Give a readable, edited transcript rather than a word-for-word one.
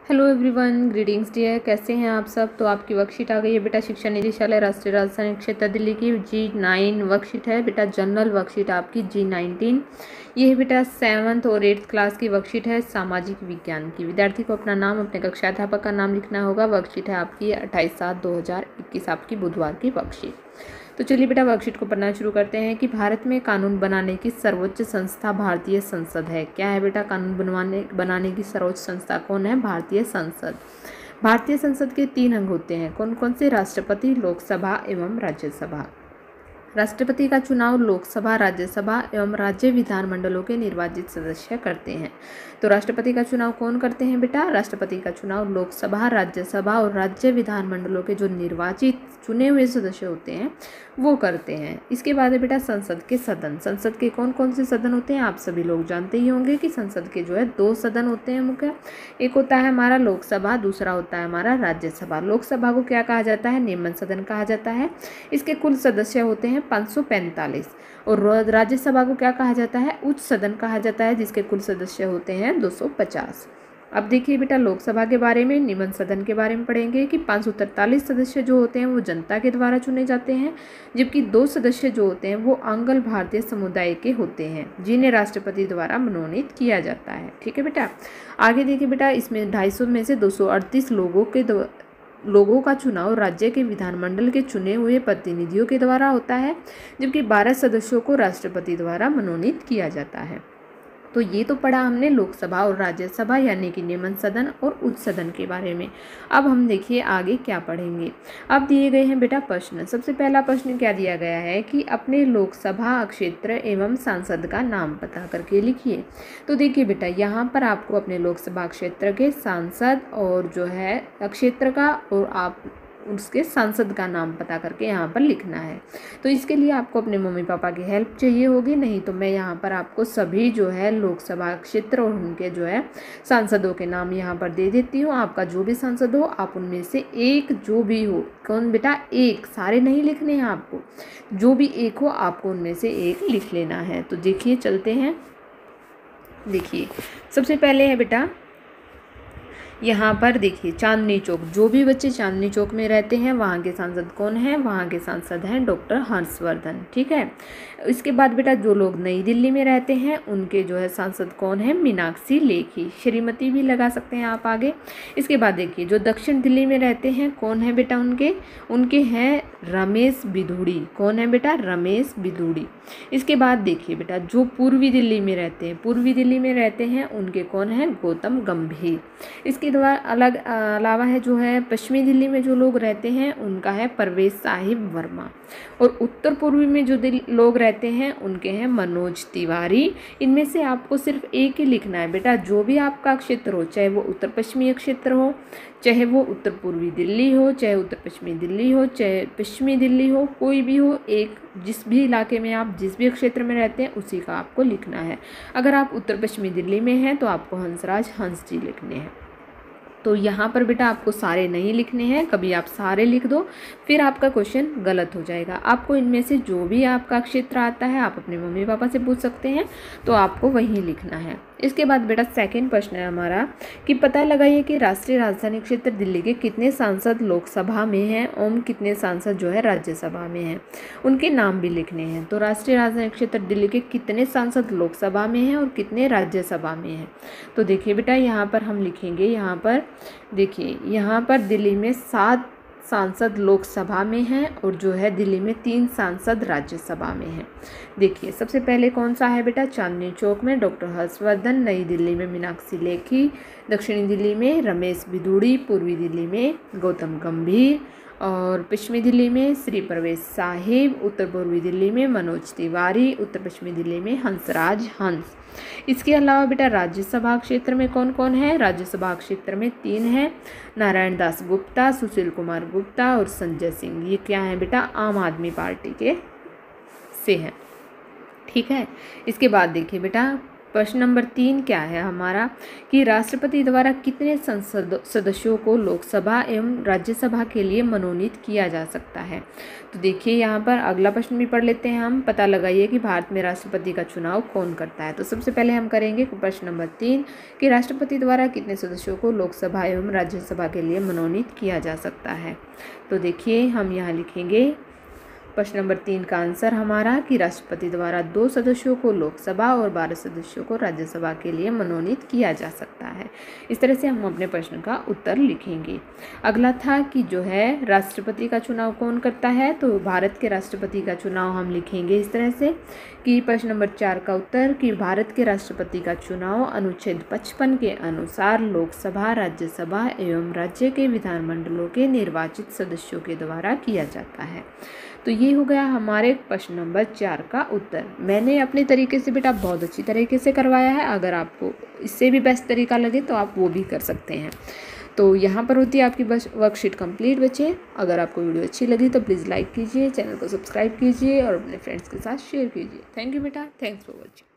Hello everyone, greetings dear. कैसे हैं आप सब। तो आपकी वर्कशीट आ गई है बेटा। शिक्षा निदेशालय राष्ट्रीय राजधानी क्षेत्र दिल्ली की G9 वर्कशीट है बेटा। जनरल वर्कशीट आपकी G19। ये है बेटा 7th और 8th क्लास की वर्कशीट है सामाजिक विज्ञान की। विद्यार्थी को अपना नाम, अपने कक्षा अध्यापक का नाम लिखना होगा। वर्कशीट है आपकी 28/7/2021 आपकी बुधवार की वर्कशीट। तो चलिए बेटा वर्कशीट को पढ़ना शुरू करते हैं कि भारत में कानून बनाने की सर्वोच्च संस्था भारतीय संसद है। क्या है बेटा? कानून बनाने की सर्वोच्च संस्था कौन है? भारतीय संसद। भारतीय संसद के 3 अंग होते हैं। कौन कौन से? राष्ट्रपति, लोकसभा एवं राज्यसभा। राष्ट्रपति का चुनाव लोकसभा, राज्यसभा एवं राज्य विधानमंडलों के निर्वाचित सदस्य करते हैं। तो राष्ट्रपति का चुनाव कौन करते हैं बेटा? राष्ट्रपति का चुनाव लोकसभा, राज्यसभा और राज्य विधानमंडलों के जो निर्वाचित चुने हुए सदस्य होते हैं वो करते हैं। इसके बाद है बेटा संसद के सदन। संसद के कौन कौन से सदन होते हैं? आप सभी लोग जानते ही होंगे कि संसद के जो है 2 सदन होते हैं मुख्य। एक होता है हमारा लोकसभा, दूसरा होता है हमारा राज्यसभा। लोकसभा को क्या कहा जाता है? निम्न सदन कहा जाता है। इसके कुल सदस्य होते हैं 545। और राज्यसभा को क्या कहा जाता है? उच्च सदन कहा जाता है, जिसके कुल सदस्य होते हैं 250। अब देखिए बेटा लोकसभा के बारे में, निम्न सदन के बारे में पढ़ेंगे कि 543 सदस्य जो होते हैं वो जनता के द्वारा चुने जाते हैं, जबकि 2 सदस्य जो होते हैं वो आंग्ल भारतीय समुदाय के होते हैं, जिन्हें राष्ट्रपति द्वारा मनोनीत किया जाता है। ठीक है बेटा। आगे देखिए बेटा, इसमें 250 में से 238 लोगों का चुनाव राज्य के विधानमंडल के चुने हुए प्रतिनिधियों के द्वारा होता है, जबकि 12 सदस्यों को राष्ट्रपति द्वारा मनोनीत किया जाता है। तो ये तो पढ़ा हमने लोकसभा और राज्यसभा यानी कि निम्न सदन और उच्च सदन के बारे में। अब हम देखिए आगे क्या पढ़ेंगे। अब दिए गए हैं बेटा प्रश्न। सबसे पहला प्रश्न क्या दिया गया है कि अपने लोकसभा क्षेत्र एवं सांसद का नाम पता करके लिखिए। तो देखिए बेटा यहाँ पर आपको अपने लोकसभा क्षेत्र के सांसद और जो है क्षेत्र का और आप उसके सांसद का नाम पता करके यहाँ पर लिखना है। तो इसके लिए आपको अपने मम्मी पापा की हेल्प चाहिए होगी, नहीं तो मैं यहाँ पर आपको सभी जो है लोकसभा क्षेत्र और उनके जो है सांसदों के नाम यहाँ पर दे देती हूँ। आपका जो भी सांसद हो आप उनमें से एक जो भी हो, कौन बेटा? एक, सारे नहीं लिखने हैं आपको, जो भी एक हो आपको उनमें से एक लिख लेना है। तो देखिए चलते हैं। देखिए सबसे पहले है बेटा यहाँ पर देखिए चांदनी चौक। जो भी बच्चे चांदनी चौक में रहते हैं वहाँ के सांसद कौन है? वहाँ के सांसद हैं डॉक्टर हर्षवर्धन। ठीक है। इसके बाद बेटा जो लोग नई दिल्ली में रहते हैं उनके जो है सांसद कौन है? मीनाक्षी लेखी। श्रीमती भी लगा सकते हैं आप आगे। इसके बाद देखिए जो दक्षिण दिल्ली में रहते हैं कौन है बेटा? उनके हैं रमेश बिधूड़ी। कौन है बेटा? रमेश बिधूड़ी। इसके बाद देखिए बेटा जो पूर्वी दिल्ली में रहते हैं उनके कौन है? गौतम गंभीर। इसके अलावा है जो है पश्चिमी दिल्ली में जो लोग रहते हैं उनका है परवेज साहिब वर्मा। और उत्तर पूर्वी में जो लोग रहते हैं उनके हैं मनोज तिवारी। इनमें से आपको सिर्फ एक ही लिखना है बेटा। जो भी आपका क्षेत्र हो, चाहे वो उत्तर पश्चिमी क्षेत्र हो, चाहे वो उत्तर पूर्वी दिल्ली हो, चाहे उत्तर पश्चिमी दिल्ली हो, चाहे पश्चिमी दिल्ली हो, कोई भी हो, एक जिस भी इलाके में आप जिस भी क्षेत्र में रहते हैं उसी का आपको लिखना है। अगर आप उत्तर पश्चिमी दिल्ली में हैं तो आपको हंसराज हंस जी लिखने हैं। तो यहाँ पर बेटा आपको सारे नहीं लिखने हैं, कभी आप सारे लिख दो फिर आपका क्वेश्चन गलत हो जाएगा। आपको इनमें से जो भी आपका क्षेत्र आता है आप अपने मम्मी पापा से पूछ सकते हैं, तो आपको वही लिखना है। इसके बाद बेटा सेकंड प्रश्न है हमारा कि पता लगाइए कि राष्ट्रीय राजधानी क्षेत्र दिल्ली के कितने सांसद लोकसभा में हैं और कितने सांसद जो है राज्यसभा में हैं, उनके नाम भी लिखने हैं। तो राष्ट्रीय राजधानी क्षेत्र दिल्ली के कितने सांसद लोकसभा में हैं और कितने राज्यसभा में हैं। तो देखिए बेटा यहाँ पर हम लिखेंगे, यहाँ पर देखिए यहाँ पर दिल्ली में 7 सांसद लोकसभा में हैं और जो है दिल्ली में 3 सांसद राज्यसभा में हैं। देखिए सबसे पहले कौन सा है बेटा? चांदनी चौक में डॉक्टर हर्षवर्धन, नई दिल्ली में मीनाक्षी लेखी, दक्षिणी दिल्ली में रमेश बिधूड़ी, पूर्वी दिल्ली में गौतम गंभीर और पश्चिमी दिल्ली में श्री परवेज साहिब, उत्तर पूर्वी दिल्ली में मनोज तिवारी, उत्तर पश्चिमी दिल्ली में हंसराज हंस। इसके अलावा बेटा राज्यसभा क्षेत्र में कौन कौन है? राज्यसभा क्षेत्र में 3 हैं, नारायण दास गुप्ता, सुशील कुमार गुप्ता और संजय सिंह। ये क्या है बेटा? आम आदमी पार्टी के से हैं। ठीक है। इसके बाद देखिए बेटा प्रश्न नंबर 3 क्या है हमारा कि राष्ट्रपति द्वारा कितने संसद सदस्यों को लोकसभा एवं राज्यसभा के लिए मनोनीत किया जा सकता है। तो देखिए यहाँ पर अगला प्रश्न भी पढ़ लेते हैं हम। पता लगाइए कि भारत में राष्ट्रपति का चुनाव कौन करता है। तो सबसे पहले हम करेंगे प्रश्न नंबर 3 कि राष्ट्रपति द्वारा कितने सदस्यों को लोकसभा एवं राज्यसभा के लिए मनोनीत किया जा सकता है। तो देखिए हम यहाँ लिखेंगे प्रश्न नंबर 3 का आंसर हमारा कि राष्ट्रपति द्वारा 2 सदस्यों को लोकसभा और 12 सदस्यों को राज्यसभा के लिए मनोनीत किया जा सकता है। इस तरह से हम अपने प्रश्न का उत्तर लिखेंगे। अगला था कि जो है राष्ट्रपति का चुनाव कौन करता है। तो भारत के राष्ट्रपति का चुनाव हम लिखेंगे इस तरह से कि प्रश्न नंबर 4 का उत्तर कि भारत के राष्ट्रपति का चुनाव अनुच्छेद 55 के अनुसार लोकसभा, राज्यसभा एवं राज्य के विधानमंडलों के निर्वाचित सदस्यों के द्वारा किया जाता है। तो ये हो गया हमारे प्रश्न नंबर 4 का उत्तर। मैंने अपने तरीके से बेटा बहुत अच्छी तरीके से करवाया है। अगर आपको इससे भी बेस्ट तरीका लगे तो आप वो भी कर सकते हैं। तो यहाँ पर होती है आपकी वर्कशीट कंप्लीट बच्चे। अगर आपको वीडियो अच्छी लगी तो प्लीज़ लाइक कीजिए, चैनल को सब्सक्राइब कीजिए और अपने फ्रेंड्स के साथ शेयर कीजिए। थैंक यू बेटा, थैंक्स फॉर वॉचिंग।